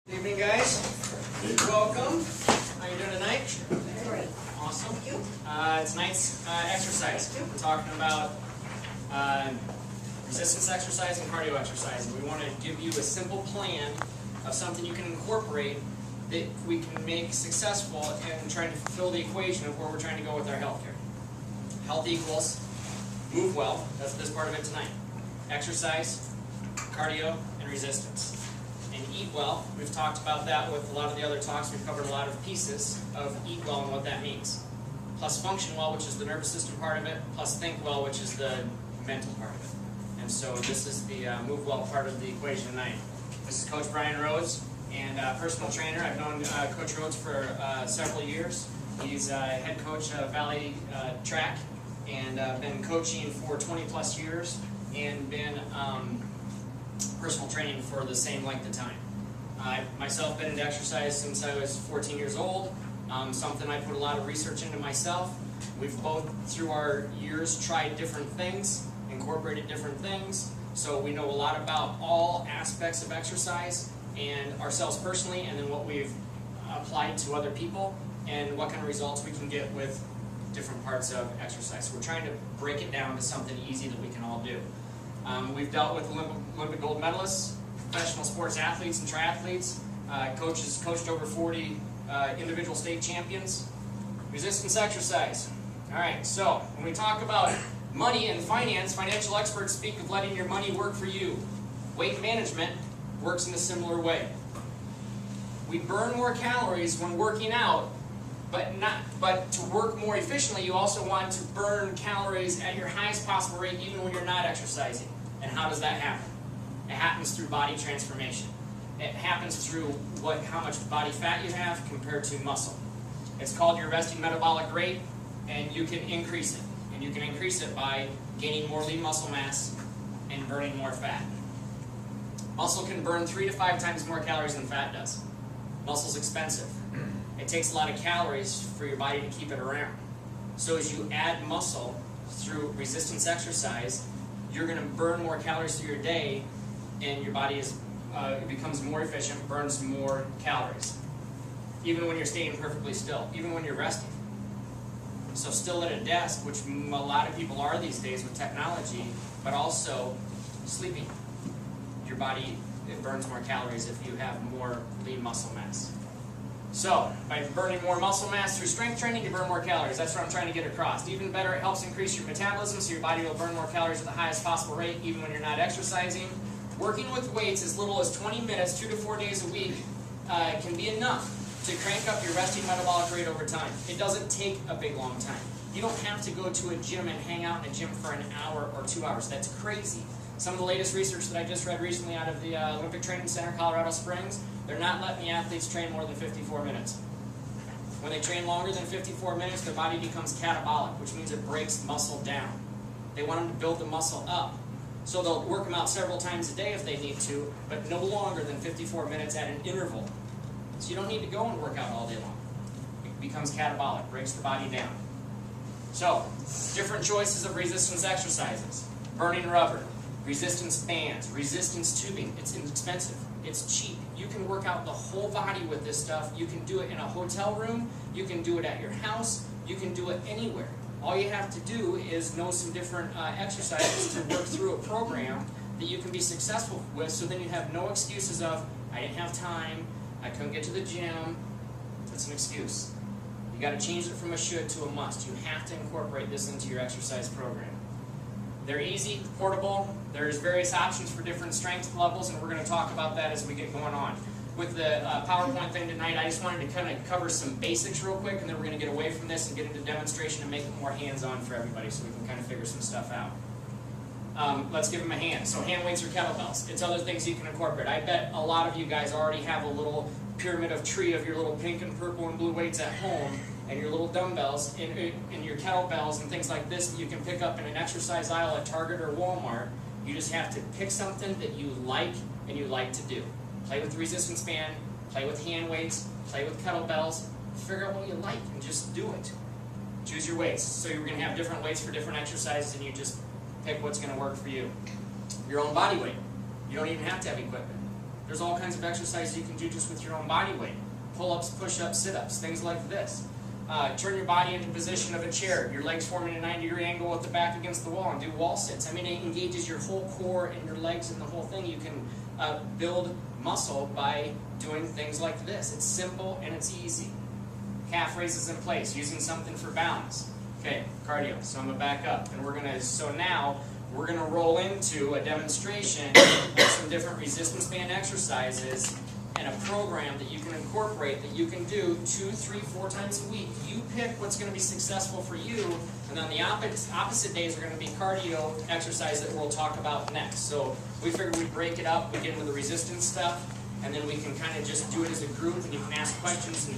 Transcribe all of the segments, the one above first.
Good evening, guys. Welcome. How you doing tonight? Great. Awesome. Thank you. Tonight's exercise. We're talking about resistance exercise and cardio exercise. We want to give you a simple plan of something you can incorporate that we can make successful in trying to fulfill the equation of where we're trying to go with our healthcare. Health equals move well. That's this part of it tonight. Exercise, cardio, and resistance. And eat well, we've talked about that with a lot of the other talks. We've covered a lot of pieces of eat well and what that means. Plus function well, which is the nervous system part of it, plus think well, which is the mental part of it. And so this is the move well part of the equation tonight. This is Coach Brian Rhoads, and personal trainer. I've known Coach Rhoads for several years. He's head coach of Valley Track, and been coaching for 20 plus years, and been personal training for the same length of time. I've myself been into exercise since I was 14 years old, something I put a lot of research into myself. We've both, through our years, tried different things, incorporated different things, so we know a lot about all aspects of exercise, and ourselves personally, and then what we've applied to other people, and what kind of results we can get with different parts of exercise. So we're trying to break it down to something easy that we can all do. We've dealt with Olympic gold medalists, professional sports athletes and triathletes, coached over 40 individual state champions. Resistance exercise. All right, so when we talk about money and finance, financial experts speak of letting your money work for you. Weight management works in a similar way. We burn more calories when working out, but to work more efficiently, you also want to burn calories at your highest possible rate even when you're not exercising. And how does that happen? It happens through body transformation. It happens through how much body fat you have compared to muscle. It's called your resting metabolic rate, and you can increase it. And you can increase it by gaining more lean muscle mass and burning more fat. Muscle can burn 3 to 5 times more calories than fat does. Muscle's expensive. It takes a lot of calories for your body to keep it around. So as you add muscle through resistance exercise, you're going to burn more calories through your day, and your body it becomes more efficient, burns more calories. Even when you're staying perfectly still, even when you're resting. So still at a desk, which a lot of people are these days with technology, but also sleeping. Your body, it burns more calories if you have more lean muscle mass. So, by burning more muscle mass through strength training, you burn more calories. That's what I'm trying to get across. Even better, it helps increase your metabolism, so your body will burn more calories at the highest possible rate, even when you're not exercising. Working with weights as little as 20 minutes, 2 to 4 days a week, can be enough to crank up your resting metabolic rate over time. It doesn't take a big, long time. You don't have to go to a gym and hang out in a gym for an hour or 2 hours. That's crazy. Some of the latest research that I just read recently out of the Olympic Training Center, Colorado Springs, they're not letting the athletes train more than 54 minutes. When they train longer than 54 minutes, their body becomes catabolic, which means it breaks muscle down. They want them to build the muscle up. So they'll work them out several times a day if they need to, but no longer than 54 minutes at an interval. So you don't need to go and work out all day long. It becomes catabolic, breaks the body down. So, different choices of resistance exercises. Burning rubber, resistance bands, resistance tubing. It's inexpensive. It's cheap. You can work out the whole body with this stuff. You can do it in a hotel room. You can do it at your house. You can do it anywhere. All you have to do is know some different exercises to work through a program that you can be successful with, so then you have no excuses of, I didn't have time, I couldn't get to the gym. That's an excuse. You got to change it from a should to a must. You have to incorporate this into your exercise program. They're easy, portable. There's various options for different strength levels, and we're going to talk about that as we get going on. With the PowerPoint thing tonight, I just wanted to kind of cover some basics real quick, and then we're going to get away from this and get into demonstration and make it more hands-on for everybody so we can kind of figure some stuff out. Let's give them a hand. So hand weights or kettlebells. It's other things you can incorporate. I bet a lot of you guys already have a little pyramid of tree of your little pink and purple and blue weights at home, and your little dumbbells and your kettlebells and things like this that you can pick up in an exercise aisle at Target or Walmart. You just have to pick something that you like and you like to do. Play with the resistance band, play with hand weights, play with kettlebells, figure out what you like and just do it. Choose your weights. So you're going to have different weights for different exercises, and you just pick what's going to work for you. Your own body weight. You don't even have to have equipment. There's all kinds of exercises you can do just with your own body weight. Pull-ups, push-ups, sit-ups, things like this. Turn your body into position of a chair. Your legs forming a 90-degree angle with the back against the wall and do wall sits. I mean, it engages your whole core and your legs and the whole thing. You can build muscle by doing things like this. It's simple and it's easy. Calf raises in place, using something for balance. Okay, cardio. So I'm going to back up. And so now we're going to roll into a demonstration of some different resistance band exercises and a program that you can incorporate that you can do 2, 3, 4 times a week. You pick what's going to be successful for you, and then the opposite days are going to be cardio exercise that we'll talk about next. So we figured we'd break it up, we get into the resistance stuff, and then we can kind of just do it as a group, and you can ask questions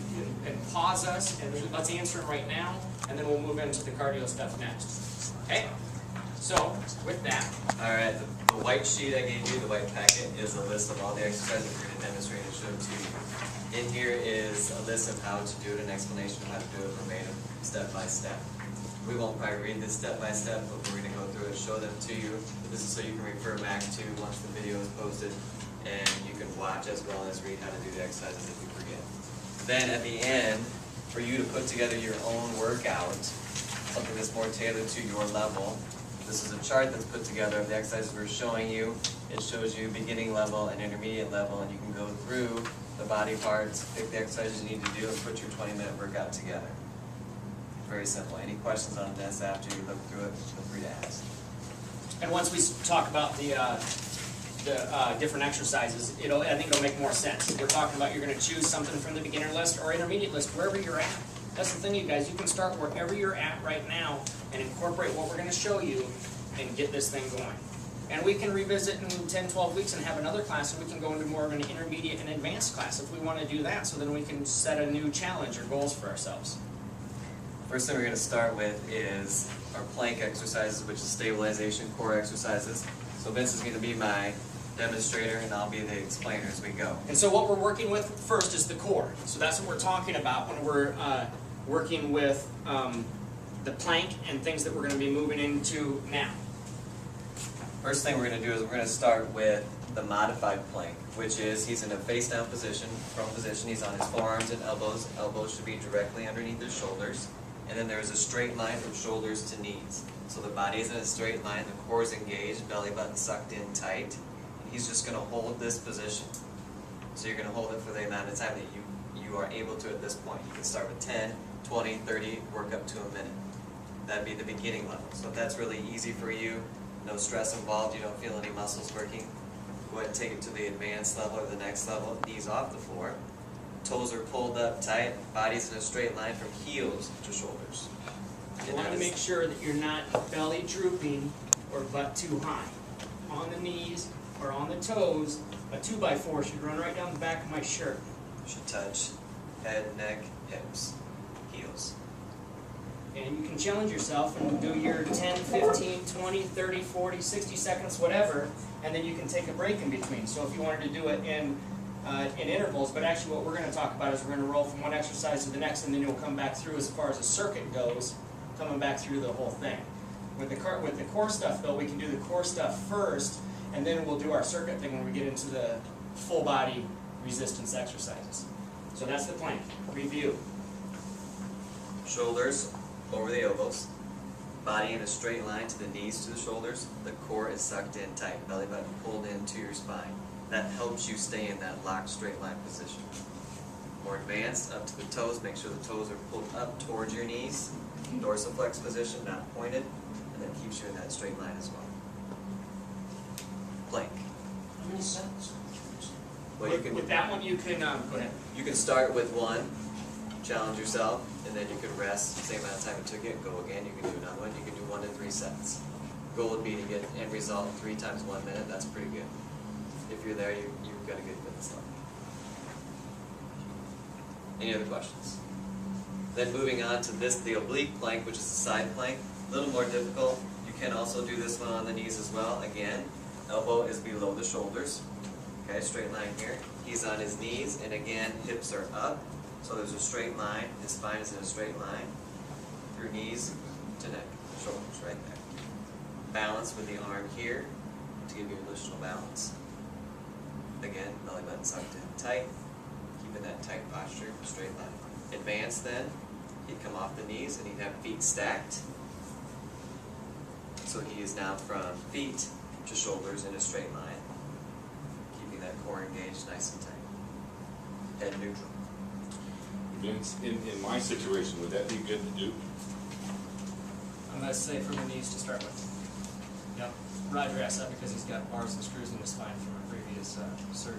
and pause us, and let's answer them right now, and then we'll move into the cardio stuff next. Okay? So, with that. Alright, the white sheet I gave you, the white packet, is a list of all the exercises we're going to demonstrate and show to you. In here is a list of how to do it, an explanation of how to do it verbatim, step by step. We won't probably read this step by step, but we're going to go through it, show them to you. This is so you can refer back to once the video is posted, and you can watch as well as read how to do the exercises if you forget. Then at the end, for you to put together your own workout, something that's more tailored to your level. This is a chart that's put together of the exercises we're showing you. It shows you beginning level and intermediate level, and you can go through the body parts, pick the exercises you need to do, and put your 20-minute workout together. Very simple. Any questions on this after you look through it, feel free to ask. And once we talk about the different exercises, I think it'll make more sense. We're talking about you're going to choose something from the beginner list or intermediate list, wherever you're at. That's the thing, you guys. You can start wherever you're at right now and incorporate what we're going to show you and get this thing going. And we can revisit in 10, 12 weeks and have another class, and we can go into more of an intermediate and advanced class if we want to do that, so then we can set a new challenge or goals for ourselves. First thing we're going to start with is our plank exercises, which is stabilization core exercises. So Vince is going to be my demonstrator, and I'll be the explainer as we go. And so what we're working with first is the core. So that's what we're talking about when we're working with the plank and things that we're going to be moving into now. First thing we're going to do is we're going to start with the modified plank, which is he's in a face down position, prone position. He's on his forearms and elbows. Elbows should be directly underneath his shoulders. And then there's a straight line from shoulders to knees. So the body is in a straight line, the core is engaged, belly button sucked in tight. He's just going to hold this position. So you're going to hold it for the amount of time that you are able to at this point. You can start with 10, 20, 30, work up to a minute. That'd be the beginning level. So if that's really easy for you, no stress involved, you don't feel any muscles working, go ahead and take it to the advanced level or the next level, knees off the floor. Toes are pulled up tight, body's in a straight line from heels to shoulders. You want to make sure that you're not belly drooping or butt too high. On the knees or on the toes, a 2x4 should run right down the back of my shirt. Should touch head, neck, hips, heels. And you can challenge yourself and do your 10, 15, 20, 30, 40, 60 seconds, whatever, and then you can take a break in between. So if you wanted to do it in intervals, but actually what we're going to talk about is we're going to roll from one exercise to the next, and then you'll come back through as far as the circuit goes, coming back through the whole thing. With the core stuff, though, we can do the core stuff first, and then we'll do our circuit thing when we get into the full body resistance exercises. So that's the plank. Review. Shoulders over the elbows, body in a straight line to the knees to the shoulders, the core is sucked in tight, belly button pulled into your spine. That helps you stay in that locked straight line position. More advanced, up to the toes, make sure the toes are pulled up towards your knees, dorsiflex position, not pointed, and that keeps you in that straight line as well. Plank. How many sets? Well, with that one you can, go ahead. You can start with one, challenge yourself, and then you can rest, same amount of time it took you, go again, you can do another one, you can do 1 to 3 sets. Goal would be to get end result 3 times 1 minute, that's pretty good. If you're there, you've got a good fitness level. Any other questions? Then moving on to this, the oblique plank, which is the side plank, a little more difficult. You can also do this one on the knees as well. Again, elbow is below the shoulders. Okay, straight line here. He's on his knees, and again, hips are up. So there's a straight line. His spine is in a straight line through knees to neck, shoulders, right there. Balance with the arm here to give you additional balance. Again, belly button sucked in tight, keeping that tight posture, straight line. Advance then, he'd come off the knees and he'd have feet stacked. So he is now from feet to shoulders in a straight line, keeping that core engaged nice and tight. Head neutral. Vince, in my situation, would that be good to do? I'm going to say from the knees to start with. Yep. Roger asked that because he's got bars and screws in his spine from a previous surgery.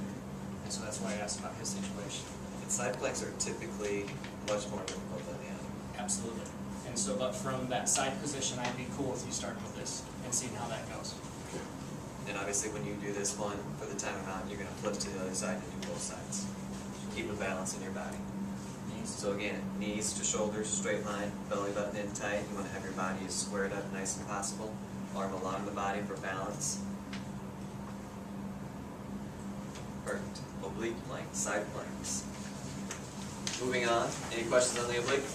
And so that's why I asked about his situation. And side planks are typically much more difficult than the other. Absolutely. And so, but from that side position, I'd be cool with you starting with this and seeing how that goes. And obviously when you do this one, for the time amount, you're going to flip to the other side and do both sides. Keep a balance in your body. So again, knees to shoulders, straight line, belly button in tight. You want to have your body as squared up nice and possible. Arm along the body for balance. Perfect. Oblique planks, side planks. Moving on. Any questions on the oblique?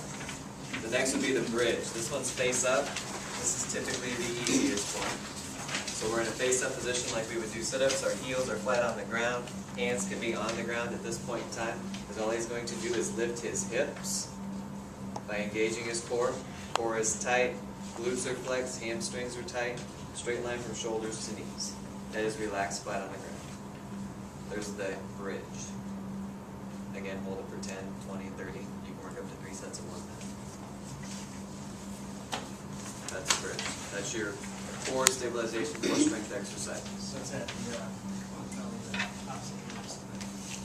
The next would be the bridge. This one's face up. This is typically the easiest one. So we're in a face up position like we would do sit-ups. Our heels are flat on the ground. Hands can be on the ground at this point in time. Because all he's going to do is lift his hips by engaging his core. Core is tight. Glutes are flexed, hamstrings are tight, straight line from shoulders to knees. Head is relaxed, flat on the ground. There's the bridge. Again, hold it for 10, 20, 30. You can work up to 3 sets of 1 minute. That's the bridge. That's your core stabilization, core strength exercise. So it's at the opposite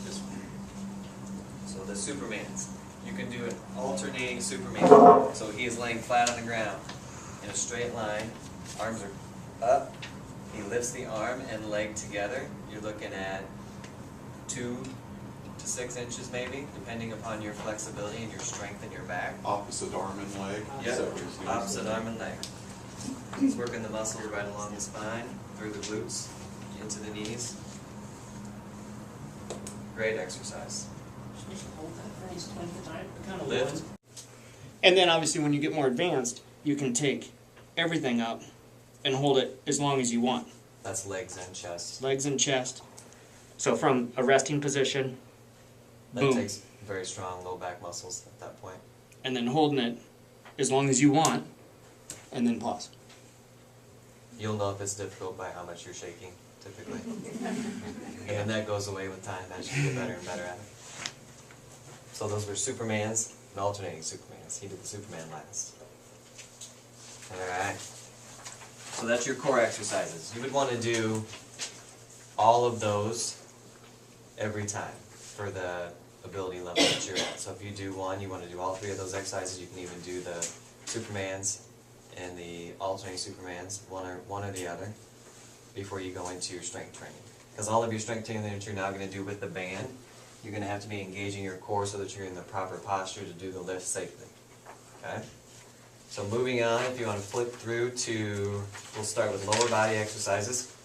this one. So the Supermans. You can do an alternating Superman. So he is laying flat on the ground in a straight line. Arms are up. He lifts the arm and leg together. You're looking at 2 to 6 inches maybe, depending upon your flexibility and your strength in your back. Opposite arm and leg? Yep. Is that what you're saying? Opposite arm and leg. He's working the muscles right along the spine, through the glutes, into the knees. Great exercise. Hold that for just 20 time. Kind of Lift. And then obviously when you get more advanced, you can take everything up and hold it as long as you want. That's legs and chest. Legs and chest. So from a resting position, That boom. takes very strong low back muscles at that point. And then holding it as long as you want, and then pause. You'll know if it's difficult by how much you're shaking, typically. And then that goes away with time as you get better and better at it. So those were Supermans and alternating Supermans. He did the Superman last. Alright. So that's your core exercises. You would want to do all of those every time for the ability level that you're at. So if you do one, you want to do all 3 of those exercises. You can even do the Supermans and the alternating Supermans, one or the other, before you go into your strength training. Because all of your strength training that you're now going to do with the band, you're going to have to be engaging your core so that you're in the proper posture to do the lift safely. Okay? So moving on, if you want to flip through to, we'll start with lower body exercises.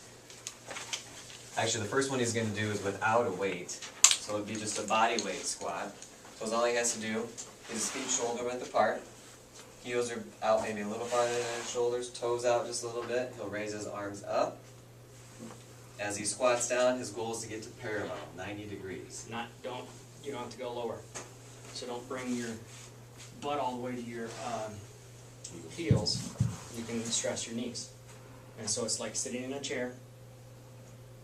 Actually, the first one he's going to do is without a weight. So it'd be just a body weight squat. So all he has to do is his feet shoulder width apart. Heels are out maybe a little farther than his shoulders, toes out just a little bit. He'll raise his arms up. As he squats down, his goal is to get to parallel, 90 degrees. You don't have to go lower. So don't bring your butt all the way to your heels. You can stress your knees. And so it's like sitting in a chair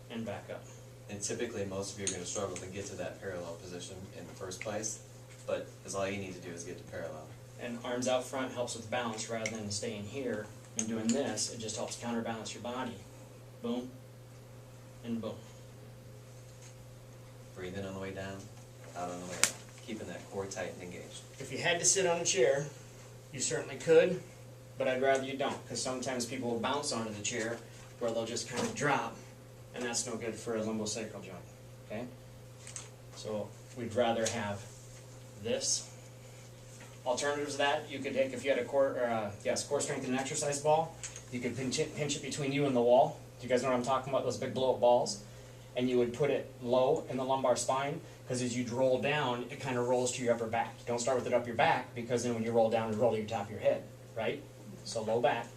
and back up. And typically most of you are going to struggle to get to that parallel position in the first place, but all you need to do is get to parallel. And arms out front helps with balance rather than staying here and doing this. It just helps counterbalance your body. Boom and boom. Breathe in on the way down, out on the way up. Keeping that core tight and engaged. If you had to sit on a chair, you certainly could, but I'd rather you don't, because sometimes people will bounce onto the chair where they'll just kind of drop, and that's no good for a lumbosacral joint, okay? So we'd rather have this. Alternatives to that, you could take, if you had a core strengthening exercise ball, you could pinch it between you and the wall. Do you guys know what I'm talking about, those big blow-up balls? And you would put it low in the lumbar spine, because as you roll down, it kind of rolls to your upper back. Don't start with it up your back, because then when you roll down, it rolls to your top of your head, right? So low back,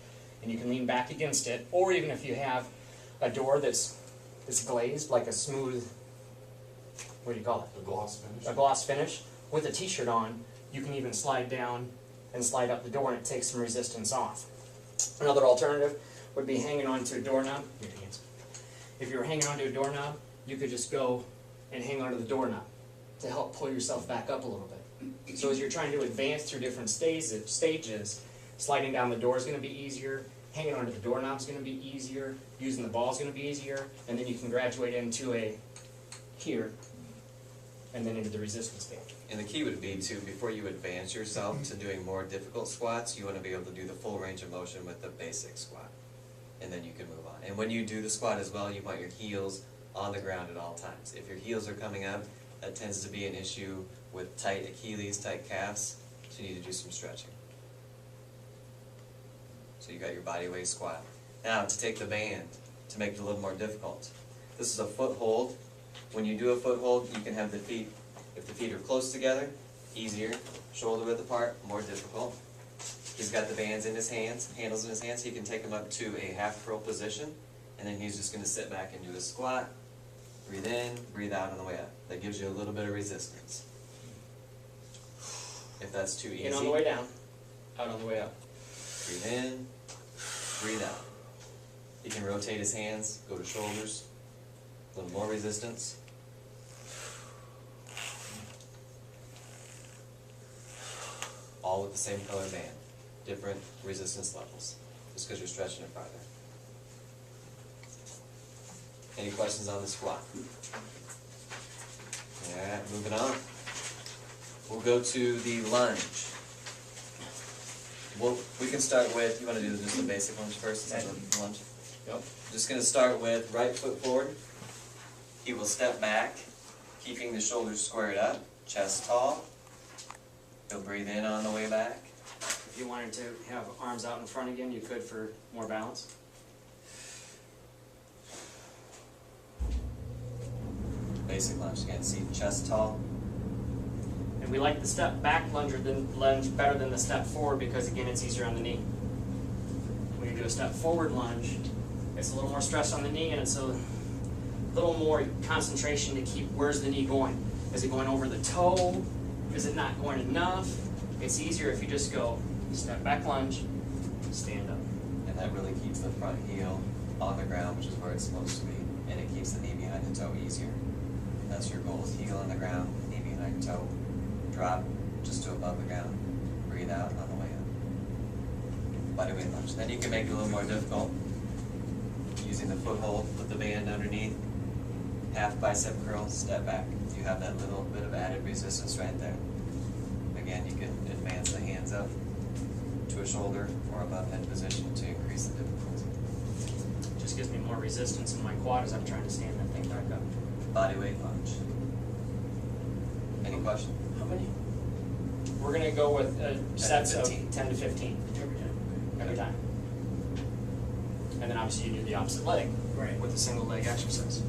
and you can lean back against it, or even if you have a door that's glazed, like a smooth what do you call it? The gloss finish? A gloss finish. With a t-shirt on, you can even slide down and slide up the door and it takes some resistance off. Another alternative would be hanging onto a doorknob. Your hands. If you were hanging onto a doorknob, you could just go and hang onto the doorknob to help pull yourself back up a little bit. So as you're trying to advance through different stages, sliding down the door is going to be easier, hanging onto the doorknob is going to be easier, using the ball is going to be easier, and then you can graduate into a here, and then into the resistance stage. And the key would be to, before you advance yourself to doing more difficult squats, you want to be able to do the full range of motion with the basic squat. And then you can move on. And when you do the squat as well, you want your heels on the ground at all times. If your heels are coming up, that tends to be an issue with tight Achilles, tight calves, so you need to do some stretching. So you got your body weight squat. Now, to take the band, to make it a little more difficult. This is a foot hold. When you do a foot hold, you can have the feet, if the feet are close together, easier. Shoulder width apart, more difficult. He's got the bands in his hands, handles in his hands, so you can take them up to a half curl position, and then he's just going to sit back and do a squat. Breathe in, breathe out on the way up. That gives you a little bit of resistance. If that's too easy. In on the way down, out on the way up. Breathe in, breathe out. He can rotate his hands, go to shoulders, a little more resistance. All with the same color band, different resistance levels, just because you're stretching it farther. Any questions on the squat? Alright, moving on. We'll go to the lunge. We can start with, you want to do just the basic lunge first instead of the lunge? Yep. Just going to start with right foot forward. He will step back, keeping the shoulders squared up, chest tall. He'll breathe in on the way back. If you wanted to have arms out in front again, you could for more balance. Basic lunge again, see chest tall. And we like the step back lunge better than the step forward because again it's easier on the knee. When you do a step forward lunge, it's a little more stress on the knee and it's a little more concentration to keep where's the knee going. Is it going over the toe? Is it not going enough? It's easier if you just go step back lunge, stand up. And that really keeps the front heel on the ground, which is where it's supposed to be. And it keeps the knee behind the toe easier. That's your goal, is heel on the ground, knee behind the toe. Drop just to above the ground. Breathe out on the way up. Body weight lunge. Then you can make it a little more difficult using the foothold with the band underneath. Half bicep curl, step back. You have that little bit of added resistance right there. Again, you can advance the hands up to a shoulder or above head position to increase the difficulty. Just gives me more resistance in my quad as I'm trying to stand that thing back up. Body weight lunge. Any question? How many? We're going to go with sets of 15. 10 to 15 every time. And then obviously you do the opposite leg with a single leg exercise.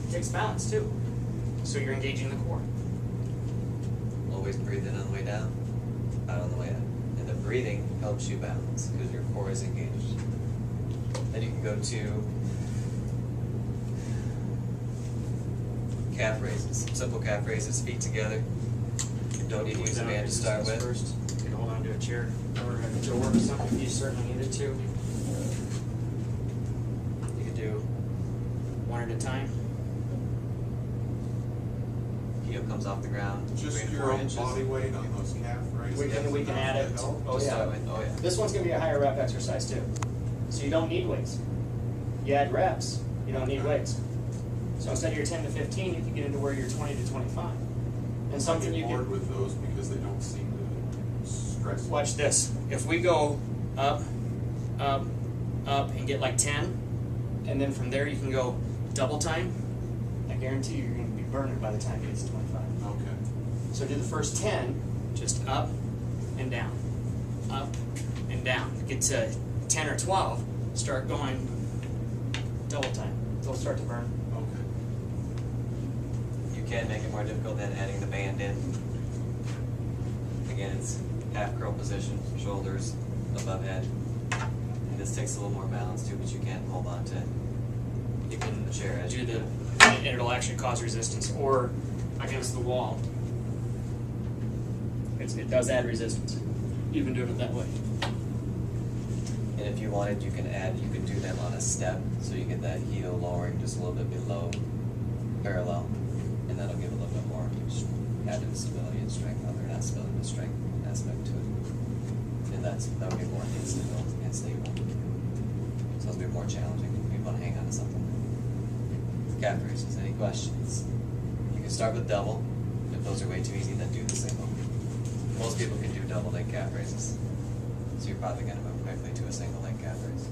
It takes balance too. So you're engaging the core. Always breathe in on the way down, out on the way up. And the breathing helps you balance because your core is engaged. Then you can go to calf raises. Simple calf raises, feet together. You don't need to use a band to start with. First, you can hold on to a chair or a door or something if you certainly needed to. You could do one at a time. Heel comes off the ground. Just 3 to your 4 own inches. body weight on those calf raises. We can add it. Oh To yeah. start with, oh yeah. This one's going to be a higher rep exercise too. So you don't need weights. You add reps, you don't need weights. So instead of your 10 to 15, you can get into where you're 20 to 25. And something you I get bored can, with those because they don't seem to stress. watch this. If we go up, up, up and get like 10, and then from there you can go double time, I guarantee you're going to be burning by the time you get to 25. Okay. So do the first 10, just up and down, up and down. Get to 10 or 12, start going double time. They'll start to burn. Okay. You can make it more difficult than adding the band in. Again, it's half curl position, shoulders above head. And this takes a little more balance too, but you can hold on to you can The chair edge. do and it'll actually cause resistance, or against the wall. It does add resistance, even doing it that way. And if you wanted, you could do them on a step, so you get that heel lowering just a little bit below parallel, and that'll give a little bit more added stability and strength, or not stability, but strength aspect to it. And that'll be more instable and stable. So it'll be more challenging if you want to hang on to something. Calf raises, any questions? You can start with double. If those are way too easy, then do the single. Most people can do double leg calf raises, so you're probably going to move quickly to a single leg calf raise.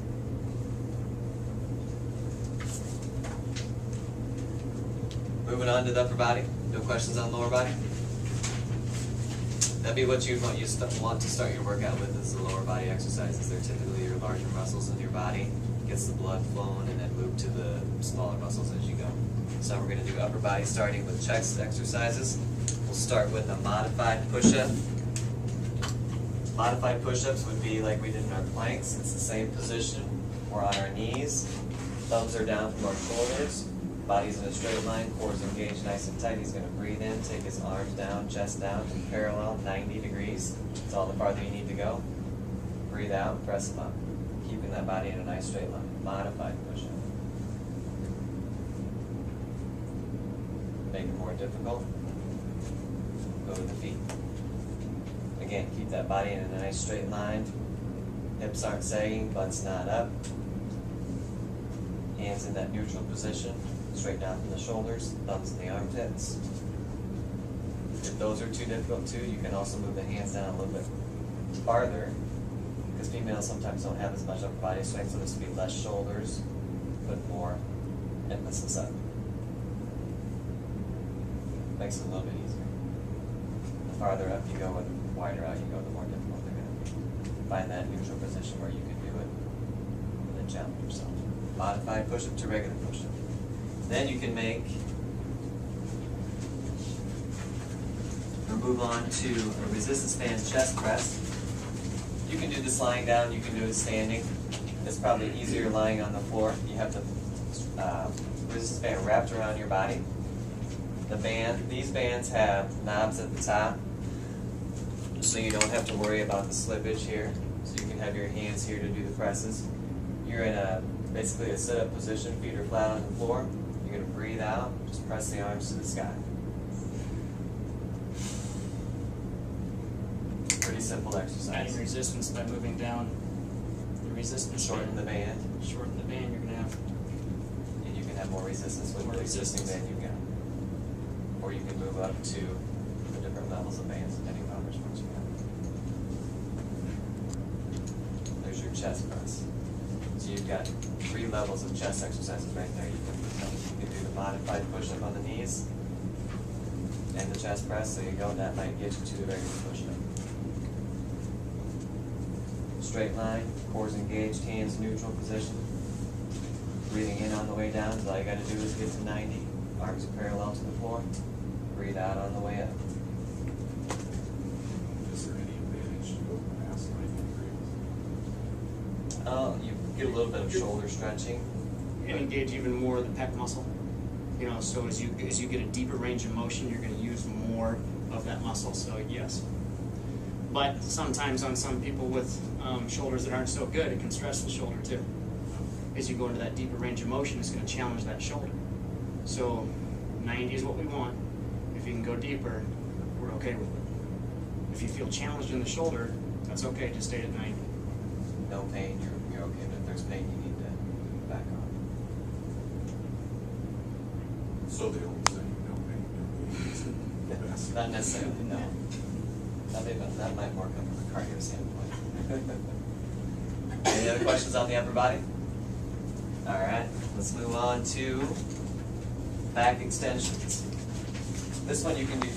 Moving on to the upper body. No questions on lower body? That'd be what you want to start your workout with, is the lower body exercises. They're typically your larger muscles in your body, gets the blood flowing, and then move to the smaller muscles as you go. So we're going to do upper body starting with chest exercises. We'll start with a modified push-up. Modified push-ups would be like we did in our planks. It's the same position. We're on our knees. Thumbs are down from our shoulders. Body's in a straight line. Core's engaged nice and tight. He's going to breathe in, take his arms down, chest down, to parallel, 90 degrees. That's all the farther you need to go. Breathe out, press them up. Keeping that body in a nice straight line. Modified push-up. Make it more difficult. Go to the feet. Again, keep that body in a nice straight line. Hips aren't sagging, butt's not up. Hands in that neutral position, straight down from the shoulders, thumbs in the armpits. If those are too difficult too, you can also move the hands down a little bit farther, because females sometimes don't have as much upper body strength, so this would be less shoulders, but more emphasis up. Makes it a little bit easier. The farther up you go and the wider out you go, the more difficult they're going to be. Find that neutral position where you can do it and then challenge yourself. Modified push-up to regular push-up. Then you can move on to a resistance band chest press. You can do this lying down, you can do it standing. It's probably easier lying on the floor. You have the resistance band wrapped around your body. These bands have knobs at the top, so you don't have to worry about the slippage here. So you can have your hands here to do the presses. You're in basically a sit-up position, feet are flat on the floor. You're going to breathe out, just press the arms to the sky. Pretty simple exercise. Adding resistance by moving down the resistance. Shorten the band. Shorten the band, you're going to have. And you can have more resistance with More the existing resistance. band you've got. Or you can move up to the different levels of bands depending on which ones you have. There's your chest press. So you've got 3 levels of chest exercises right there. You can do the modified push-up on the knees and the chest press. There you go. That might get you to the regular push-up. Straight line, core's engaged, hands neutral position. Breathing in on the way down. So all you got to do is get to 90. Arms are parallel to the floor. Breathe out on the way up. Is there any advantage to go past 90 degrees? You get a little bit of shoulder stretching. And engage even more of the pec muscle. You know, so as you get a deeper range of motion, you're going to use more of that muscle. So yes, but sometimes on some people with shoulders that aren't so good, it can stress the shoulder too. As you go into that deeper range of motion, it's going to challenge that shoulder. So 90 is what we want. If you can go deeper, we're okay with it. If you feel challenged in the shoulder, that's okay. Just stay at 90. No pain, you're okay. But if there's pain, you need to back off. So they don't say no pain. Best. Not necessarily, no. That might more come from a cardio standpoint. Any other questions on the upper body? All right, let's move on to back extensions. This one you can do,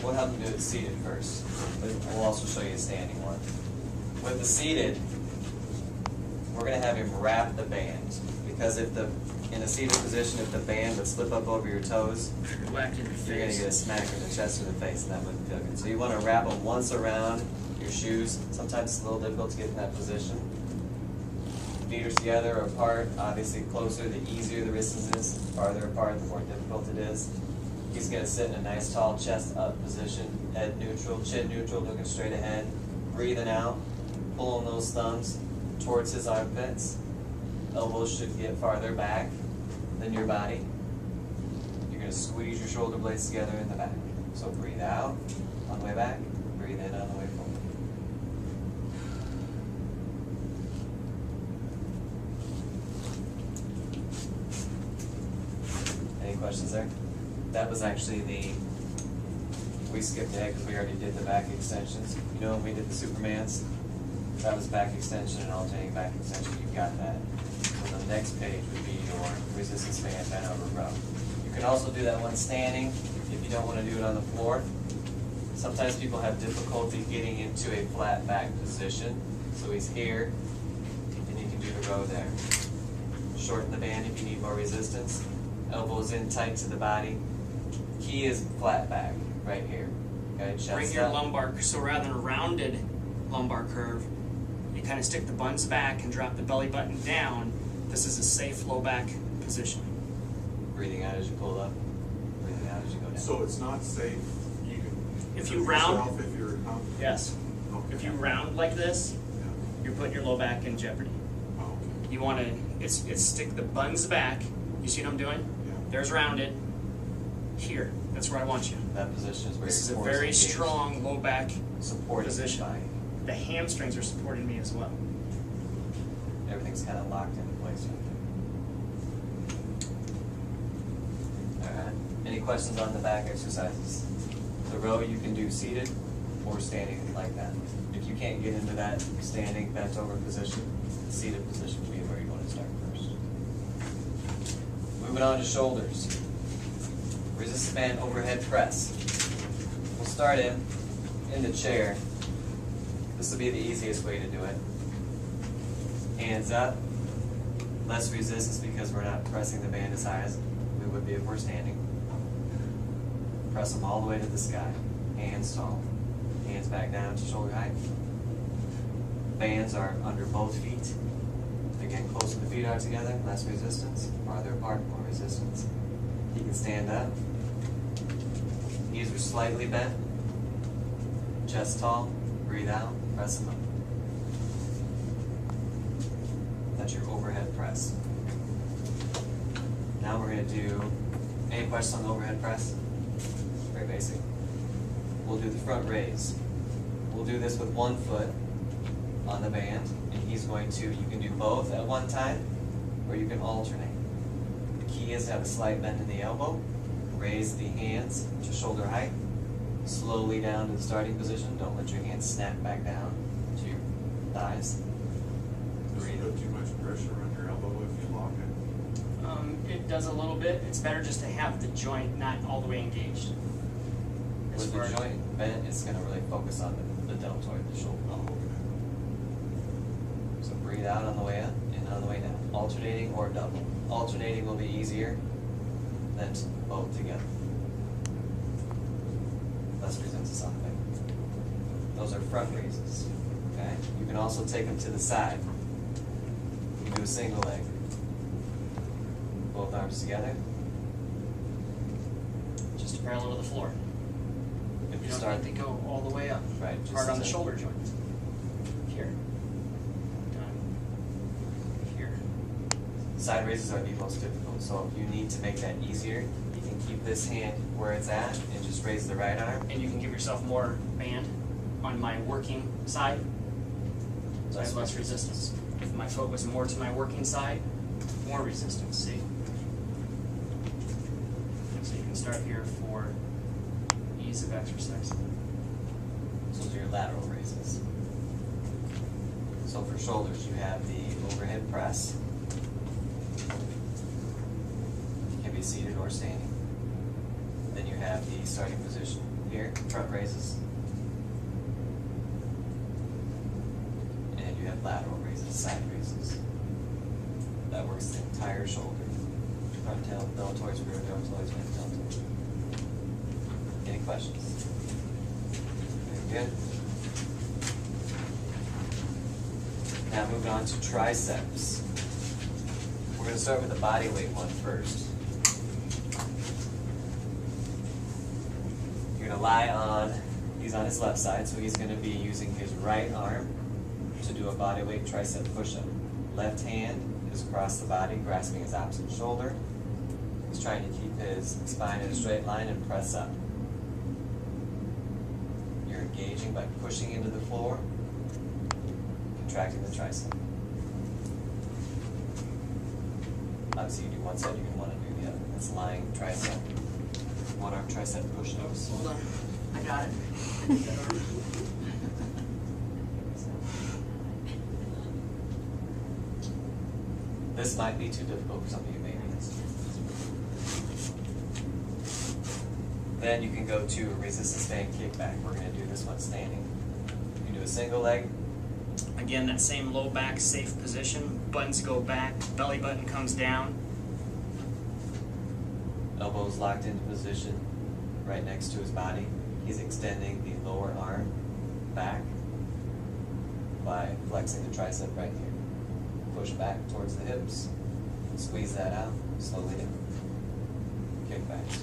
we'll have them do it seated first. But we'll also show you a standing one. With the seated, we're going to have him wrap the band. Because in a seated position, if the band would slip up over your toes, Whacked in the you're going to get a smack in the chest or the face, and that wouldn't feel good. So you want to wrap them once around your shoes. Sometimes it's a little difficult to get in that position. feet are together or apart. Obviously, closer the easier the resistance is. Farther apart, the more difficult it is. He's going to sit in a nice tall chest up position, head neutral, chin neutral, looking straight ahead. Breathing out, pulling those thumbs towards his armpits. Elbows should get farther back than your body. You're going to squeeze your shoulder blades together in the back. So breathe out on the way back, breathe in on the way forward. Any questions there? That was actually we skipped ahead because we already did the back extensions. You know when we did the Supermans? That was back extension and alternating back extension. You've got that. So the next page would be your resistance band bent over row. You can also do that one standing if you don't want to do it on the floor. Sometimes people have difficulty getting into a flat back position. So he's here, and you can do the row there. Shorten the band if you need more resistance. Elbows in tight to the body. Key is flat back, right here. Okay, chest Bring your up. lumbar, so rather than a rounded lumbar curve, you kind of stick the buns back and drop the belly button down. This is a safe low back position. Breathing out as you pull up. Breathing out as you go down. So it's not safe, you can. If you hurt round- yourself If you're confident? Yes. Okay. If you round like this, Yeah. you're putting your low back in jeopardy. Oh, okay. You want to, it's stick the buns back. You see what I'm doing? Yeah. There's rounded. Here, that's where I want you. That position is where This is a your core very engaged. strong low back Supporting position. the body. The hamstrings are supporting me as well. Everything's kind of locked into place right there. Alright. Any questions on the back exercises? The row you can do seated or standing like that. If you can't get into that standing bent over position, the seated position would be where you want to start first. Moving on to shoulders. Resistance band overhead press. We'll start in the chair. This will be the easiest way to do it. Hands up. Less resistance because we're not pressing the band as high as we would be if we're standing. Press them all the way to the sky. Hands tall. Hands back down to shoulder height. Bands are under both feet. Again, closer the feet are together, less resistance. Farther apart, more resistance. You can stand up. Knees are slightly bent. Chest tall. Breathe out. Press them up. That's your overhead press. Now we're going to do, any questions on the overhead press? Very basic. We'll do the front raise. We'll do this with one foot on the band, and he's going to, you can do both at one time, or you can alternate. The key is to have a slight bend in the elbow, raise the hands to shoulder height, slowly down to the starting position. Don't let your hands snap back down to your thighs. Does it put too much pressure on your elbow if you lock it? It does a little bit. It's better just to have the joint not all the way engaged. As With the far- joint bent, it's going to really focus on the deltoid, the shoulder. Oh, okay. So breathe out on the way up and on the way down. Alternating or double. Alternating will be easier than both together. Less resistance on the back. Those are front raises. Okay? You can also take them to the side. You can do a single leg. Both arms together. Just parallel to the floor. If You you don't start need to go all the way up. right, just Hard on the as a- shoulder joint. Here. Done. Here. Side raises are the most difficult, so if you need to make that easier, you can keep this hand where it's at and just raise the right arm. And you can give yourself more band on my working side. So I have less resistance. If my foot was more to my working side, more resistance, see? So you can start here for ease of exercise. Those are your lateral raises. So for shoulders, you have the overhead press. It can be seated or standing. Then you have the starting position here, front raises. And you have lateral raises, side raises. That works the entire shoulder. Front tail, deltoids, rear deltoids, mid deltoids. Any questions? Very good. Now moving on to triceps. We're going to start with the body weight one first. You're going to lie on, he's on his left side, so he's going to be using his right arm to do a body weight tricep push-up. Left hand is across the body, grasping his opposite shoulder. He's trying to keep his spine in a straight line and press up. You're engaging by pushing into the floor, contracting the tricep. Obviously, you do one side, you're going to want to do the other. That's lying tricep. One arm tricep push-ups. Hold on, I got it. This might be too difficult for some of you, maybe. Then you can go to a resistance band kickback. We're going to do this one standing. You can do a single leg. Again, that same low back, safe position. Buttons go back, belly button comes down. Elbows locked into position right next to his body. He's extending the lower arm back by flexing the tricep right here. Push back towards the hips. Squeeze that out. Slowly down. Kickbacks.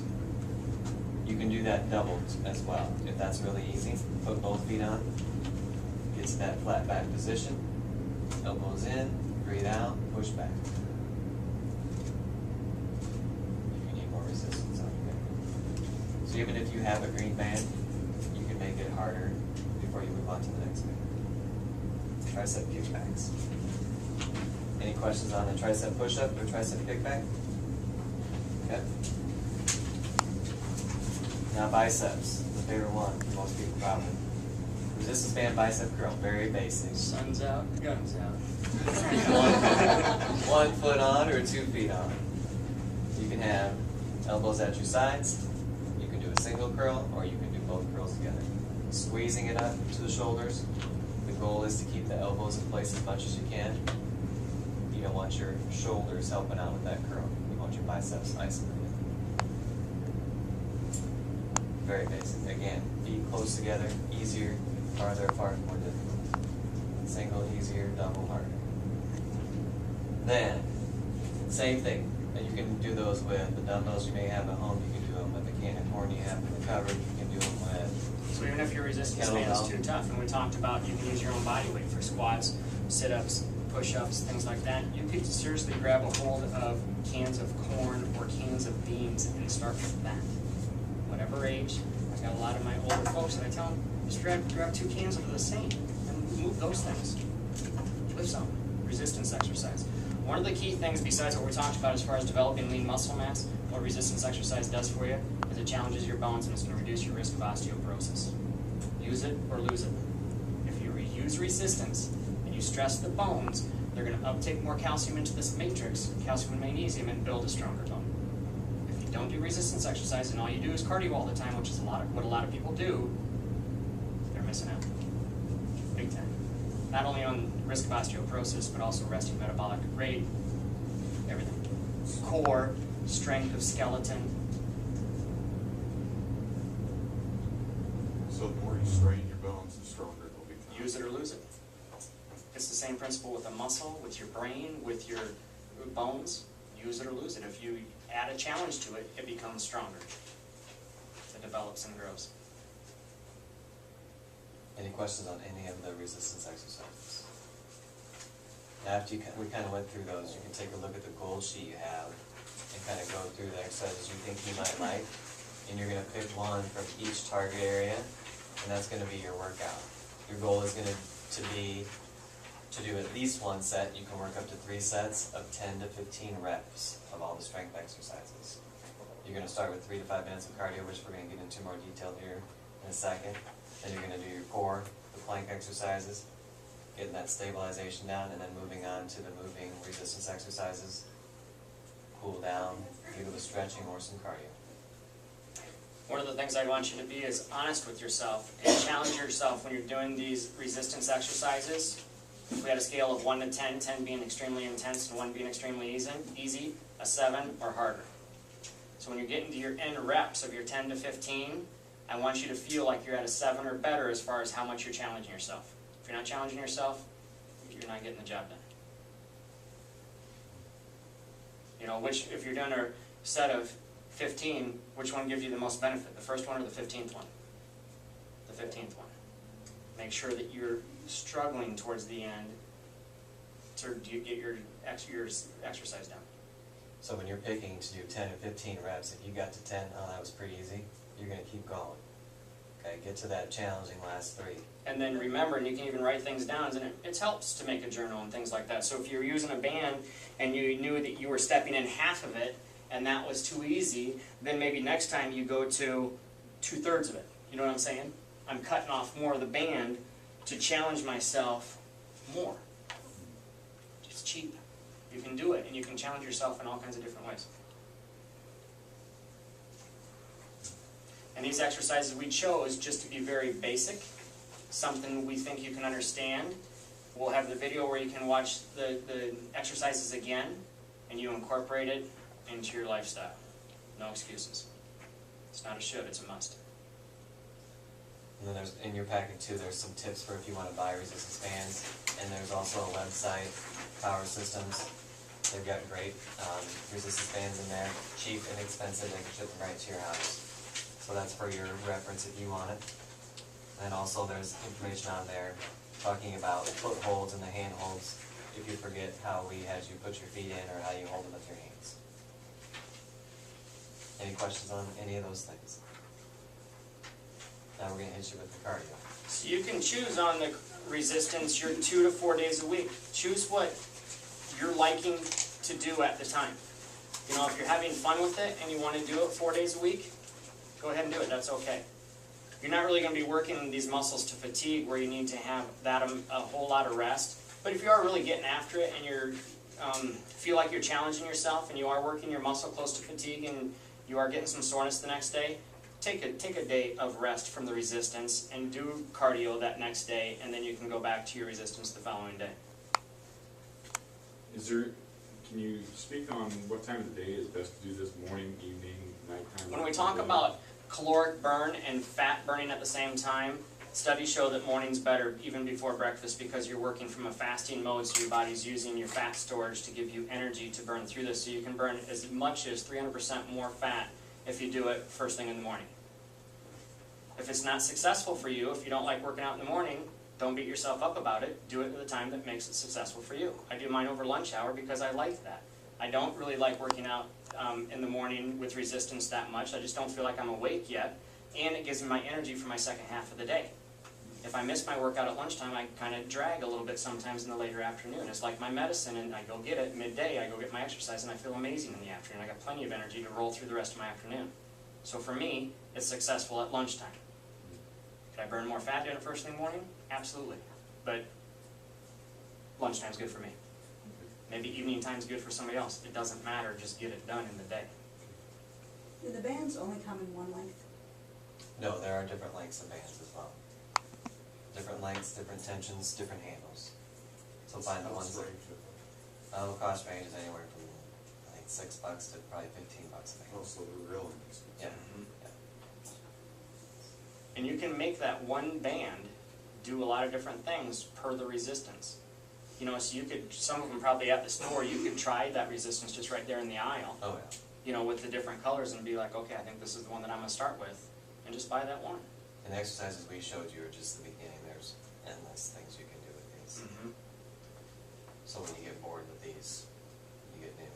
You can do that doubled as well. If that's really easy, put both feet on. Get to that flat back position. Elbows in. Breathe out. Push back. If you need more resistance on here. So even if you have a green band, you can make it harder before you move on to the next band. Tricep kickbacks. Any questions on the tricep push-up or tricep kickback? Okay. Now biceps, the favorite one for most people probably. Resistance band bicep curl, very basic. Sun's out, guns out. One foot on or 2 feet on. You can have elbows at your sides. You can do a single curl or you can do both curls together. Squeezing it up to the shoulders. The goal is to keep the elbows in place as much as you can. You don't want your shoulders helping out with that curl. You want your biceps isolated. Very basic. Again, feet close together, easier, farther apart, more difficult. Single, easier, double, harder. Then, same thing. You can do those with the dumbbells you may have at home. You can do them with the can of corn you have in the cupboard. You can do them with... So even if your resistance band is too tough, and we talked about you can use your own body weight for squats, sit-ups, push-ups, things like that, you could seriously grab a hold of cans of corn or cans of beans and start with that. Whatever age, I got a lot of my older folks and I tell them, just grab 2 cans of the same and move those things. Lift some. Resistance exercise. One of the key things besides what we talked about as far as developing lean muscle mass, what resistance exercise does for you is it challenges your bones and it's going to reduce your risk of osteoporosis. Use it or lose it. If you use resistance and you stress the bones, they're going to uptake more calcium into this matrix, calcium and magnesium, and build a stronger bone. If you don't do resistance exercise and all you do is cardio all the time, which is what a lot of people do, they're missing out. Big time. Not only on risk of osteoporosis, but also resting metabolic rate, everything. Core, strength of skeleton. So the more you strain your bones, the stronger they'll become. Use it or lose it. It's the same principle with a muscle, with your brain, with your bones. Use it or lose it. If you add a challenge to it, it becomes stronger. It develops and grows. Any questions on any of the resistance exercises? Now after we kind of went through those, you can take a look at the goal sheet you have and kind of go through the exercises you think you might like. And you're going to pick one from each target area, and that's going to be your workout. Your goal is going to be to do at least one set. You can work up to 3 sets of 10 to 15 reps of all the strength exercises. You're going to start with 3 to 5 minutes of cardio, which we're going to get into more detail here in a second. Then you're going to do your core, the plank exercises, getting that stabilization down, and then moving on to the moving resistance exercises. Cool down, either with stretching or some cardio. One of the things I want you to be is honest with yourself and challenge yourself when you're doing these resistance exercises. If we had a scale of 1 to 10, 10 being extremely intense and 1 being extremely easy, a 7 or harder. So when you're getting to your end reps of your 10 to 15, I want you to feel like you're at a 7 or better as far as how much you're challenging yourself. If you're not challenging yourself, you're not getting the job done. You know, which, if you're doing a set of 15, which one gives you the most benefit? The first one or the 15th one? The 15th one. Make sure that you're struggling towards the end to get your exercise done. So when you're picking to do 10 or 15 reps, if you got to 10, oh, that was pretty easy, you're going to keep going. Okay, get to that challenging last 3. And then remember, and you can even write things down, and it helps to make a journal and things like that. So if you're using a band and you knew that you were stepping in half of it and that was too easy, then maybe next time you go to 2/3 of it. You know what I'm saying? I'm cutting off more of the band to challenge myself more. It's cheap. You can do it, and you can challenge yourself in all kinds of different ways. And these exercises we chose just to be very basic, something we think you can understand. We'll have the video where you can watch the exercises again, and you incorporate it into your lifestyle. No excuses. It's not a should, it's a must. And then there's, in your packet too, there's some tips for if you want to buy resistance bands. And there's also a website, Power Systems. They've got great resistance bands in there, cheap, inexpensive, they can ship them right to your house. So that's for your reference if you want it. And also there's information on there talking about footholds and the hand holds if you forget how we had you put your feet in or how you hold them with your hands. Any questions on any of those things? Now we're going to hit you with the cardio. So you can choose on the resistance your 2 to 4 days a week. Choose what you're liking to do at the time. You know, if you're having fun with it and you want to do it 4 days a week, go ahead and do it. That's okay. You're not really going to be working these muscles to fatigue where you need to have that a whole lot of rest. But if you are really getting after it and you're feel like you're challenging yourself and you are working your muscle close to fatigue and you are getting some soreness the next day, take a day of rest from the resistance and do cardio that next day, and then you can go back to your resistance the following day. Can you speak on what time of the day is best to do this? Morning, evening, nighttime? When we talk about caloric burn and fat burning at the same time, studies show that morning's better even before breakfast because you're working from a fasting mode, so your body's using your fat storage to give you energy to burn through this. So you can burn as much as 300% more fat if you do it first thing in the morning. If it's not successful for you, if you don't like working out in the morning, don't beat yourself up about it. Do it at the time that makes it successful for you. I do mine over lunch hour because I like that. I don't really like working out in the morning with resistance that much. I just don't feel like I'm awake yet, and it gives me my energy for my second half of the day. If I miss my workout at lunchtime, I kind of drag a little bit sometimes in the later afternoon. It's like my medicine, and I go get it midday, I go get my exercise, and I feel amazing in the afternoon. I got plenty of energy to roll through the rest of my afternoon. So for me, it's successful at lunchtime. Could I burn more fat doing it first thing in the morning? Absolutely. But lunchtime's good for me. Maybe evening time's good for somebody else. It doesn't matter, just get it done in the day. Do the bands only come in one length? No, there are different lengths of bands as well. Different lengths, different tensions, different handles. So find the ones that the cost range is anywhere from I think $6 to probably $15 a band. Oh, so they're real inexpensive. Yeah. And you can make that one band do a lot of different things per the resistance. You know, so you could, some of them probably at the store, you could try that resistance just right there in the aisle. Oh yeah. You know, with the different colors and be like, okay, I think this is the one that I'm going to start with. And just buy that one. And the exercises we showed you are just the beginning. There's endless things you can do with these. Mm-hmm. So when you get bored with these, you get new.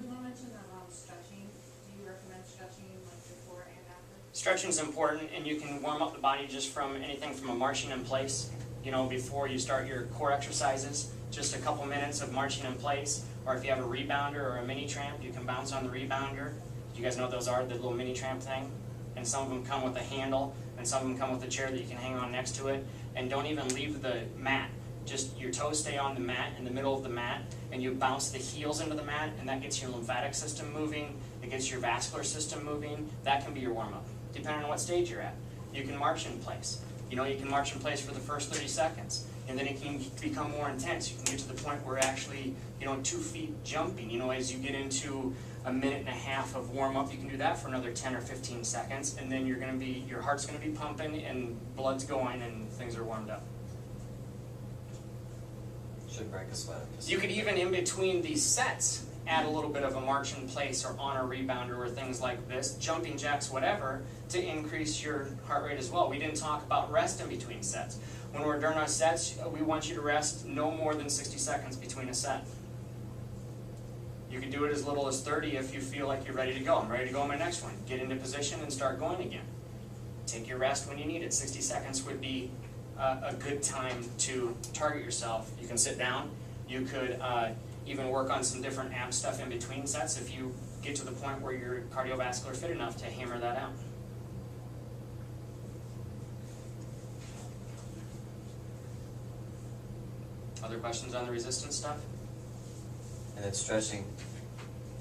You want to mention stretching. Do you recommend stretching like before and after? Stretching is important, and you can warm up the body just from anything from a marching in place. You know, before you start your core exercises, just a couple minutes of marching in place. Or if you have a rebounder or a mini tramp, you can bounce on the rebounder. Do you guys know what those are? The little mini tramp thing? And some of them come with a handle, and some of them come with a chair that you can hang on next to it. And don't even leave the mat. Just your toes stay on the mat, in the middle of the mat, and you bounce the heels into the mat, and that gets your lymphatic system moving, it gets your vascular system moving. That can be your warm-up, depending on what stage you're at. You can march in place. You know, you can march in place for the first 30 seconds. and then it can become more intense. You can get to the point where actually, 2 feet jumping, as you get into a minute and a half of warm up, you can do that for another 10 or 15 seconds, and then your heart's gonna be pumping and blood's going and things are warmed up. Should break a sweat. You could even, in between these sets, add a little bit of a march in place or on a rebounder or things like this, jumping jacks, whatever, to increase your heart rate as well. We didn't talk about rest in between sets. When we're during our sets, we want you to rest no more than 60 seconds between a set. You can do it as little as 30 if you feel like you're ready to go. I'm ready to go on my next one. Get into position and start going again. Take your rest when you need it. 60 seconds would be a good time to target yourself. You can sit down. You could even work on some different ab stuff in between sets if you get to the point where you're cardiovascular fit enough to hammer that out. Other questions on the resistance stuff? And then stretching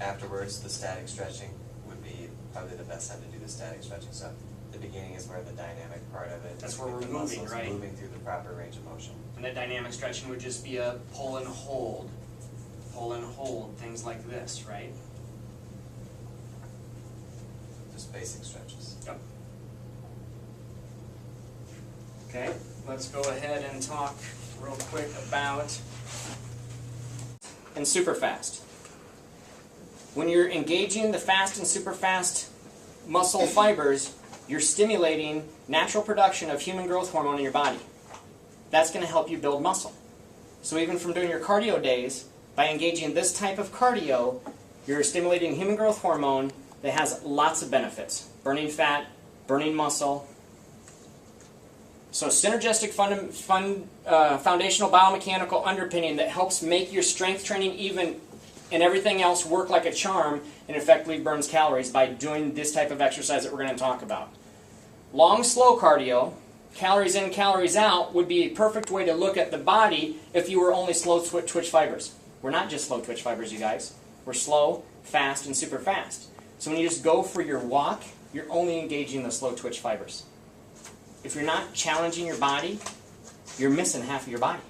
afterwards, the static stretching would be probably the best time to do the static stretching. So the beginning is where the dynamic part of it. That's where we're the moving, muscles right? Moving through the proper range of motion. And that dynamic stretching would just be a pull and hold, things like this, right? Just basic stretches. Yep. Okay, let's go ahead and talk real quick about and super fast. When you're engaging the fast and super fast muscle fibers, you're stimulating natural production of human growth hormone in your body. That's going to help you build muscle. So even from doing your cardio days, by engaging this type of cardio, you're stimulating human growth hormone that has lots of benefits. Burning fat, burning muscle. So synergistic foundational biomechanical underpinning that helps make your strength training even and everything else work like a charm and effectively burns calories by doing this type of exercise that we're going to talk about. Long, slow cardio, calories in, calories out, would be a perfect way to look at the body if you were only slow twitch fibers. We're not just slow twitch fibers, you guys. We're slow, fast, and super fast. So when you just go for your walk, you're only engaging the slow twitch fibers. If you're not challenging your body, you're missing half of your body.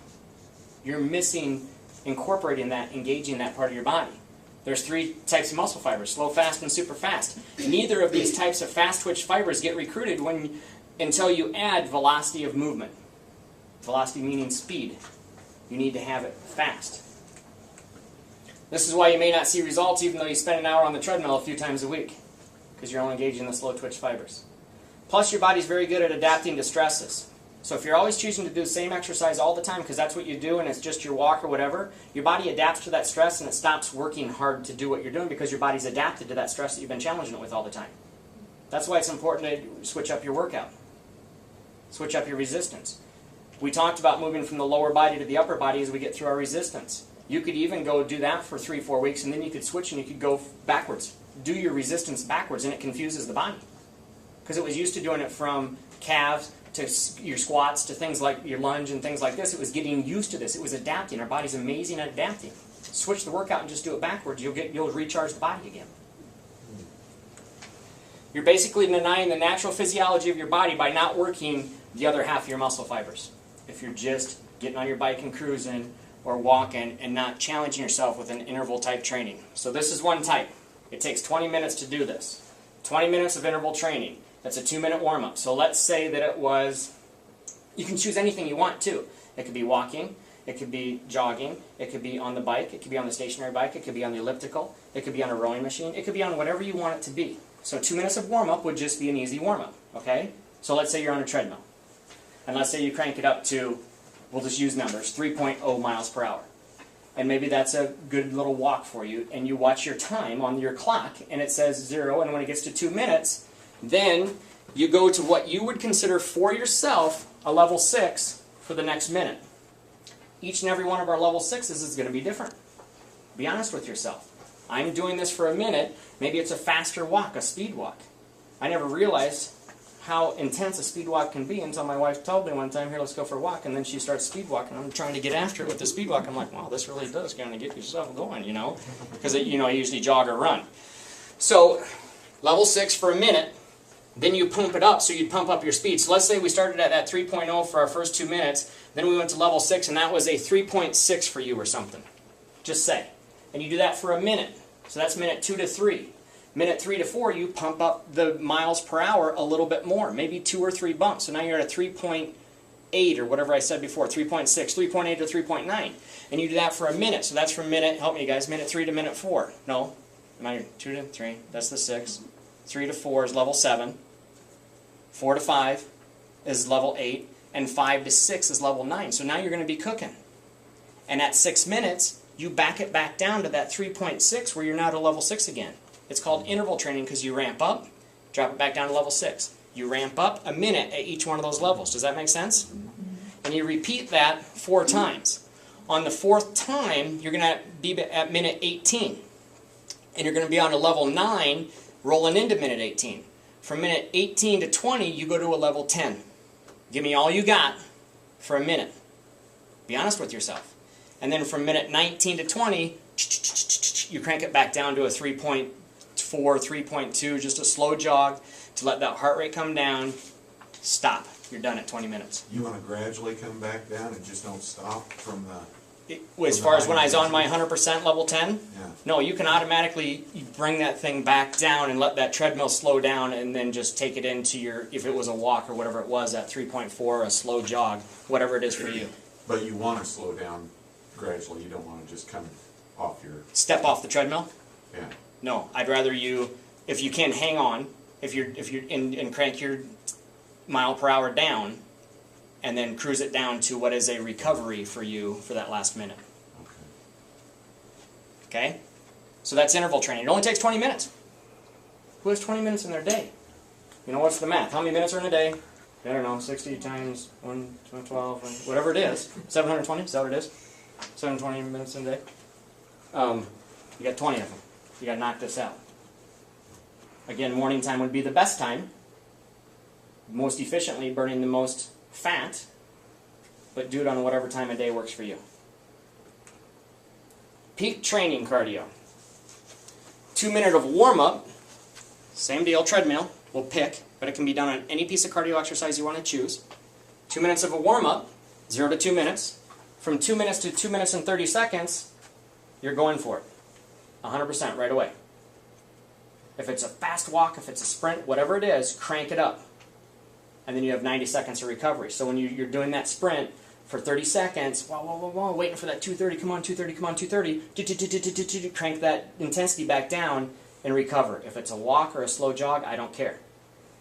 You're missing incorporating that, engaging that part of your body. There's 3 types of muscle fibers, slow, fast, and super fast. Neither of these types of fast twitch fibers get recruited until you add velocity of movement. Velocity meaning speed. You need to have it fast. This is why you may not see results even though you spend an hour on the treadmill a few times a week, because you're only engaging the slow twitch fibers. Plus, your body's very good at adapting to stresses. So if you're always choosing to do the same exercise all the time because that's what you do and it's just your walk or whatever, your body adapts to that stress and it stops working hard to do what you're doing because your body's adapted to that stress that you've been challenging it with all the time. That's why it's important to switch up your workout. Switch up your resistance. We talked about moving from the lower body to the upper body as we get through our resistance. You could even go do that for 3-4 weeks and then you could switch and you could go backwards. Do your resistance backwards and it confuses the body. Because it was used to doing it from calves to your squats to things like your lunge and things like this. It was getting used to this. It was adapting. Our body's amazing at adapting. Switch the workout and just do it backwards. You'll recharge the body again. You're basically denying the natural physiology of your body by not working the other half of your muscle fibers. If you're just getting on your bike and cruising or walking and not challenging yourself with an interval type training. So this is one type. It takes 20 minutes to do this. 20 minutes of interval training. That's a 2-minute warm-up. So let's say that it was, you can choose anything you want too. It could be walking, it could be jogging, it could be on the bike, it could be on the stationary bike, it could be on the elliptical, it could be on a rowing machine, it could be on whatever you want it to be. So 2 minutes of warm-up would just be an easy warm-up, okay? So let's say you're on a treadmill. And let's say you crank it up to, we'll just use numbers, 3.0 miles per hour. And maybe that's a good little walk for you, and you watch your time on your clock, and it says 0, and when it gets to 2 minutes, then you go to what you would consider for yourself a level 6 for the next minute. Each and every one of our level 6s is going to be different. Be honest with yourself. I'm doing this for a minute. Maybe it's a faster walk, a speed walk. I never realized how intense a speed walk can be until my wife told me one time, here, let's go for a walk, and then she starts speed walking. I'm trying to get after it with the speed walk. I'm like, wow, this really does kind of get yourself going, you know, because, you know, I usually jog or run. So, level 6 for a minute, Then you pump it up, so you'd pump up your speed. So let's say we started at that 3.0 for our first 2 minutes, then we went to level 6, and that was a 3.6 for you or something. Just say. And you do that for a minute. So that's minute 2 to 3. Minute 3 to 4, you pump up the miles per hour a little bit more, maybe 2 or 3 bumps. So now you're at a 3.8 or whatever I said before, 3.6, 3.8 to 3.9. And you do that for a minute. So that's from minute, help me guys, minute 3 to minute 4. No, am I 2 to 3? That's the 6. 3 to 4 is level 7. 4 to 5 is level 8. And 5 to 6 is level 9. So now you're going to be cooking. And at 6 minutes, you back it back down to that 3.6 where you're now to level 6 again. It's called interval training because you ramp up, drop it back down to level 6. You ramp up a minute at each one of those levels. Does that make sense? And you repeat that 4 times. On the 4th time, you're going to be at minute 18. And you're going to be on a level 9 rolling into minute 18. From minute 18 to 20, you go to a level 10. Give me all you got for a minute. Be honest with yourself. And then from minute 19 to 20, you crank it back down to a 3.4, 3.2, just a slow jog to let that heart rate come down. Stop. You're done at 20 minutes. You want to gradually come back down and just don't stop from the... As far as when I was on my 100% level 10, Yeah. no, you can automatically bring that thing back down and let that treadmill slow down and then just take it into your, if it was a walk or whatever it was, at 3.4, a slow jog, whatever it is for you. But you want to slow down gradually. You don't want to just come off your... Step off the treadmill? Yeah. No, I'd rather you, if you can, hang on, if you're and crank your mile per hour down, and then cruise it down to what is a recovery for you for that last minute. Okay. Okay? So that's interval training. It only takes 20 minutes. Who has 20 minutes in their day? You know, what's the math? How many minutes are in a day? I don't know, 60 times 1, 12, whatever it is. 720, is that what it is? 720 minutes in a day? You got 20 of them. You got to knock this out. Again, morning time would be the best time. Most efficiently, burning the most fat, but do it on whatever time of day works for you. Peak training cardio. 2 minute of warm-up, same deal, treadmill, we'll pick, but it can be done on any piece of cardio exercise you want to choose. 2 minutes of a warm-up, 0 to 2 minutes. From 2 minutes to 2 minutes and 30 seconds, you're going for it. 100% right away. If it's a fast walk, if it's a sprint, whatever it is, crank it up. And then you have 90 seconds of recovery. So when you're doing that sprint for 30 seconds, waiting for that 230, come on, 230, come on, 230, crank that intensity back down and recover. If it's a walk or a slow jog, I don't care.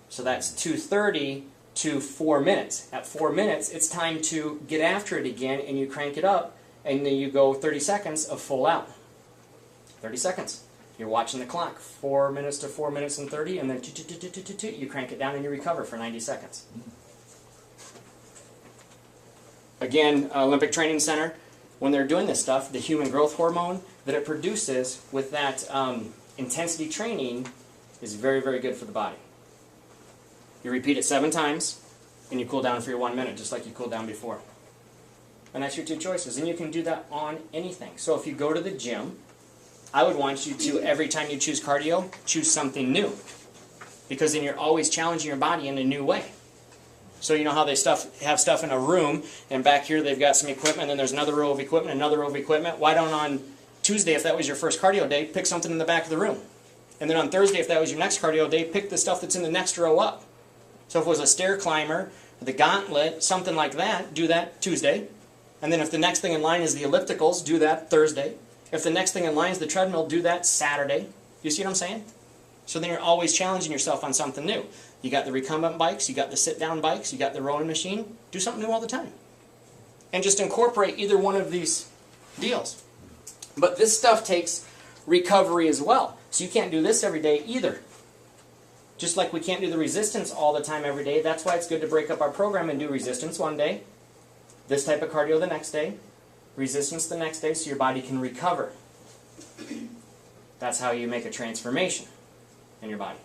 So that's 230 to 4 minutes. At 4 minutes, it's time to get after it again, and you crank it up, and then you go 30 seconds of full out. 30 seconds. You're watching the clock, 4 minutes to 4 minutes and 30, and then you crank it down and you recover for 90 seconds. Again, Olympic Training Center, when they're doing this stuff, the human growth hormone that it produces with that intensity training is very, very good for the body. You repeat it 7 times, and you cool down for your 1 minute, just like you cooled down before. And that's your 2 choices. And you can do that on anything. So if you go to the gym, I would want you to, every time you choose cardio, choose something new. Because then you're always challenging your body in a new way. So you know how they have stuff in a room, and back here they've got some equipment, and then there's another row of equipment, another row of equipment. Why don't on Tuesday, if that was your first cardio day, pick something in the back of the room? And then on Thursday, if that was your next cardio day, pick the stuff that's in the next row up. So if it was a stair climber, the gauntlet, something like that, do that Tuesday. And then if the next thing in line is the ellipticals, do that Thursday. If the next thing in line is the treadmill, do that Saturday. You see what I'm saying? So then you're always challenging yourself on something new. You got the recumbent bikes, you got the sit-down bikes, you got the rowing machine. Do something new all the time. And just incorporate either one of these deals. But this stuff takes recovery as well. So you can't do this every day either. Just like we can't do the resistance all the time every day. That's why it's good to break up our program and do resistance one day, this type of cardio the next day, resistance the next day, so your body can recover. That's how you make a transformation in your body.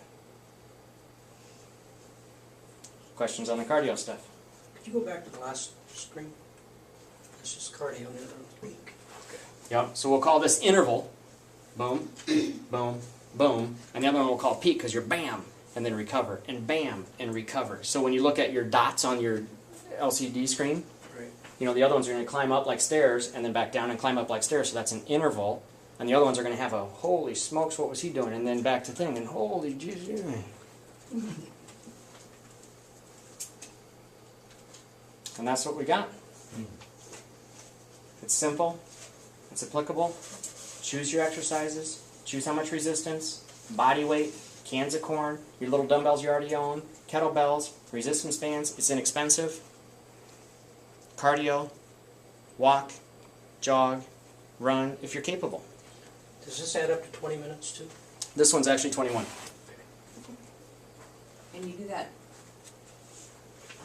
Questions on the cardio stuff? Could you go back to the last screen? This is cardio, the other one's peak. Okay. Yep, so we'll call this interval. Boom, boom, boom. And the other one we'll call peak because you're bam. and then recover, and bam, and recover. So when you look at your dots on your LCD screen, Right. you know, the other ones are going to climb up like stairs and then back down and climb up like stairs, so that's an interval. And the other ones are going to have a, holy smokes, what was he doing? And then back to thing, and holy Jesus. And that's what we got. It's simple, it's applicable. Choose your exercises, choose how much resistance, body weight, cans of corn, your little dumbbells you already own, kettlebells, resistance bands. It's inexpensive. Cardio, walk, jog, run, if you're capable. Does this add up to 20 minutes too? This one's actually 21. And you do that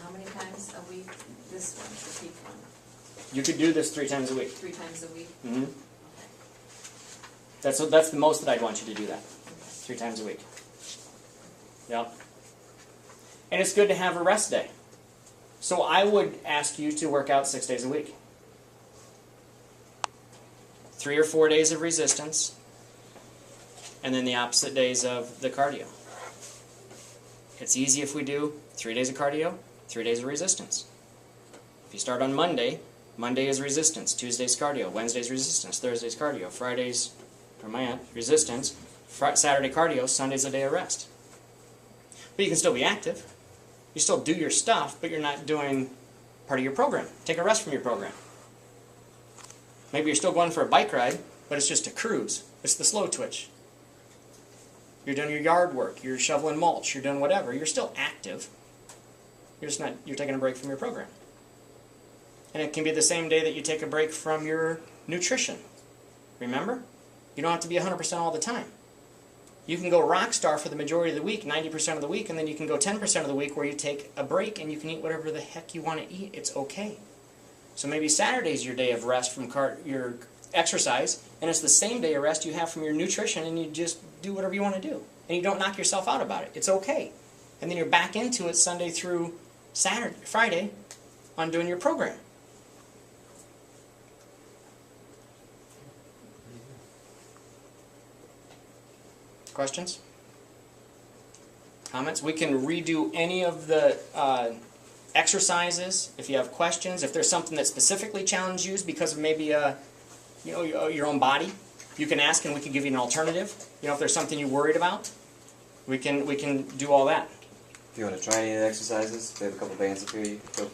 how many times a week? This one, the peak one, You could do this 3 times a week. 3 times a week? Mm-hmm. Okay. That's the most that I'd want you to do that. 3 times a week. Yep. And it's good to have a rest day. So I would ask you to work out 6 days a week. 3 or 4 days of resistance, and then the opposite days of the cardio. It's easy if we do 3 days of cardio, 3 days of resistance. If you start on Monday, Monday is resistance, Tuesday's cardio, Wednesday's resistance, Thursday's cardio, Friday's, for my aunt, resistance, Saturday cardio, Sunday's a day of rest. But you can still be active. You still do your stuff, but you're not doing part of your program. Take a rest from your program. Maybe you're still going for a bike ride, but it's just a cruise. It's the slow twitch. You're doing your yard work, you're shoveling mulch, you're doing whatever. You're still active. You're just not, you're taking a break from your program. And it can be the same day that you take a break from your nutrition. Remember? You don't have to be 100% all the time. You can go rock star for the majority of the week, 90% of the week, and then you can go 10% of the week where you take a break and you can eat whatever the heck you want to eat. It's okay. So maybe Saturday's your day of rest from your exercise, and it's the same day of rest you have from your nutrition, and you just do whatever you want to do. And you don't knock yourself out about it. It's okay. And then you're back into it Sunday through Friday on doing your program. Questions? Comments? We can redo any of the exercises if you have questions. If there's something that specifically challenges you because of maybe your own body, you can ask and we can give you an alternative. You know, if there's something you're worried about, we can do all that. If you want to try any of the exercises, we have a couple bands up here. You can feel free